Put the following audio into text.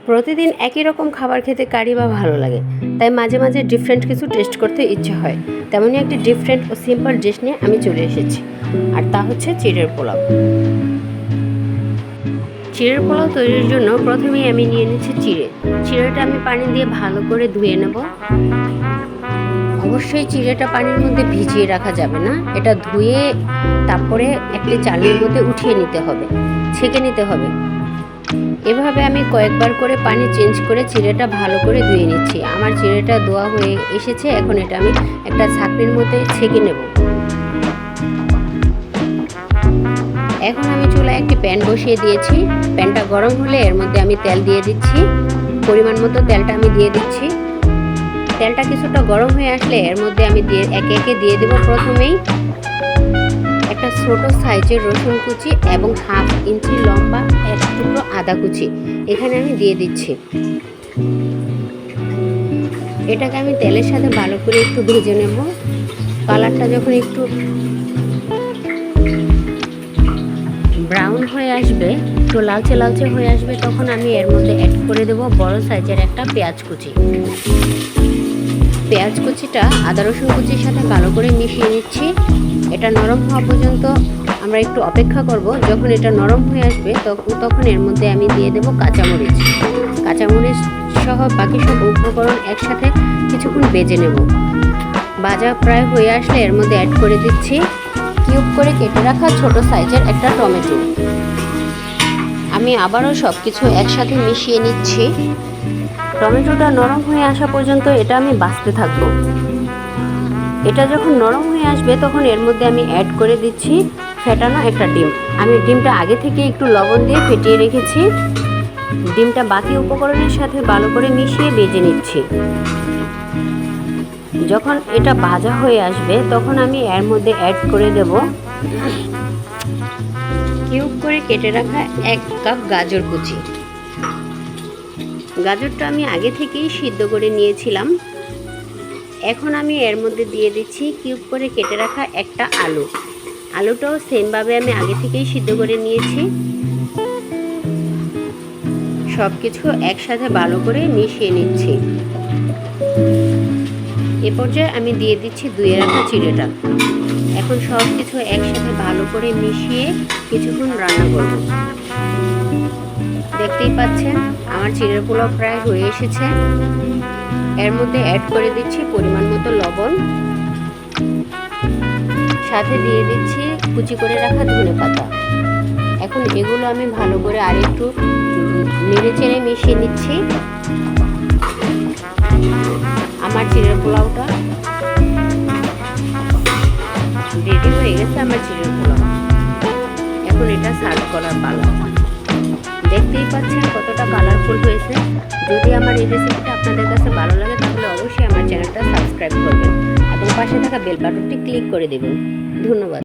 প্রতিদিন একই রকম খাবার খেতে কারি বা ভালো লাগে, তাই মাঝে মাঝে ডিফারেন্ট কিছু টেস্ট করতে ইচ্ছে হয়। তেমনই একটি ডিফারেন্ট ও সিম্পল ডিশ নিয়ে আমি চলে এসেছি, আর তা হচ্ছে চিড়ের পোলাও। চিড়ের পোলাও তৈরির জন্য প্রথমেই আমি নিয়ে নিচ্ছি চিড়েটা আমি পানি দিয়ে ভালো করে ধুয়ে নেব। অবশ্যই চিড়েটা পানির মধ্যে ভিজিয়ে রাখা যাবে না, এটা ধুয়ে তারপরে একটি চালনির মধ্যে উঠিয়ে নিতে হবে, ছেঁকে নিতে হবে। এভাবে আমি কয়েকবার করে পানি চেঞ্জ করে চিড়েটা ভালো করে ধুয়ে নিচ্ছি। আমার চিড়েটা ধোয়া হয়ে এসেছে, এখন এটা আমি একটা ছাঁকনির মধ্যে ছেঁকে নেব। এখন আমি চুলায় একটি প্যান বসিয়ে দিয়েছি। প্যানটা গরম হলে এর মধ্যে আমি তেল দিয়ে দিচ্ছি। পরিমাণ মতো তেলটা আমি দিয়ে দিচ্ছি। তেলটা কিছুটা গরম হয়ে আসলে এর মধ্যে আমি একে একে দিয়ে দেব। প্রথমেই একটা ছোট সাইজের রসুন কুচি এবং 1/2 ইঞ্চি লম্বা এক টুকরো আদা কুচি এখানে আমি দিয়ে দিচ্ছি। এটাকে আমি তেলের সাথে ভালো করে একটু ভেজে নেব। কালারটা যখন একটু ব্রাউন হয়ে আসবে, একটু লালচে লালচে হয়ে আসবে, তখন আমি এর মধ্যে অ্যাড করে দেব বড় সাইজের একটা পেঁয়াজ কুচি। পেঁয়াজ কুচিটা আদা রসুন কুচির সাথে ভালো করে মিশিয়ে নিচ্ছি। এটা নরম হওয়া পর্যন্ত আমরা একটু অপেক্ষা করব। যখন এটা নরম হয়ে আসবে তখন এর মধ্যে আমি দিয়ে দেব কাঁচামরিচ সহ বাকি সব উপকরণ একসাথে কিছুক্ষণ ভেজে নেব। ভাজা প্রায় হয়ে আসলে এর মধ্যে অ্যাড করে দিচ্ছি কিউব করে কেটে রাখা ছোট সাইজের একটা টমেটো। আমি আবারও সব কিছু একসাথে মিশিয়ে নিচ্ছি। টমেটোটা নরম হয়ে আসা পর্যন্ত এটা আমি ভাজতে থাকবো। এটা যখন নরম হয়ে আসবে তখন এর মধ্যে আমি অ্যাড করে দিচ্ছি ফেটানো একটা ডিম। আমি ডিমটা আগে থেকে একটু লবণ দিয়ে ফেটিয়ে রেখেছি। ডিমটা বাকি উপকরণের সাথে ভালো করে মিশিয়ে ভেজে নিচ্ছি। যখন এটা ভাজা হয়ে আসবে তখন আমি এর মধ্যে অ্যাড করে দেব কিউব করে কেটে রাখা 1 কাপ গাজর কুচি। গাজরটা আমি আগে থেকেই সিদ্ধ করে নিয়েছিলাম। এখন আমি এর মধ্যে দিয়ে দিচ্ছি কিউব করে কেটে রাখা একটা আলুটাও সেমভাবে আমি আগে থেকেই সিদ্ধ করে নিয়েছি। সব কিছু একসাথে ভালো করে মিশিয়ে নিচ্ছি। এ পর্যায়ে আমি দিয়ে দিচ্ছি ধুয়ে রাখা চিড়েটা। এখন সব কিছু একসাথে ভালো করে মিশিয়ে কিছুক্ষণ রান্না করব। দেখতেই পাচ্ছেন আমার চিড়ের পোলাও প্রায় হয়ে এসেছে। এর মধ্যে অ্যাড করে দিচ্ছি পরিমাণ মতো লবণ, সাথে দিয়ে দিচ্ছি কুচি করে রাখা ধনেপাতা। এখন এগুলো আমি ভালো করে আরেকটু নেড়ে চেড়ে মিশিয়ে নিচ্ছি। আমার চিড়ের পোলাওটা রেডি হয়ে গেছে। আমার চিড়ের পোলাও এখন এটা সার্ভ করার পালা। দেখতেই পাচ্ছেন কতটা কালারফুল হয়েছে। যদি আমার এই রেসিপিটা আপনাদের কাছে ভালো লাগে তাহলে অবশ্যই আমার চ্যানেলটা সাবস্ক্রাইব করবেন এবং পাশে থাকা বেল বাটনটি ক্লিক করে দেবেন। ধন্যবাদ।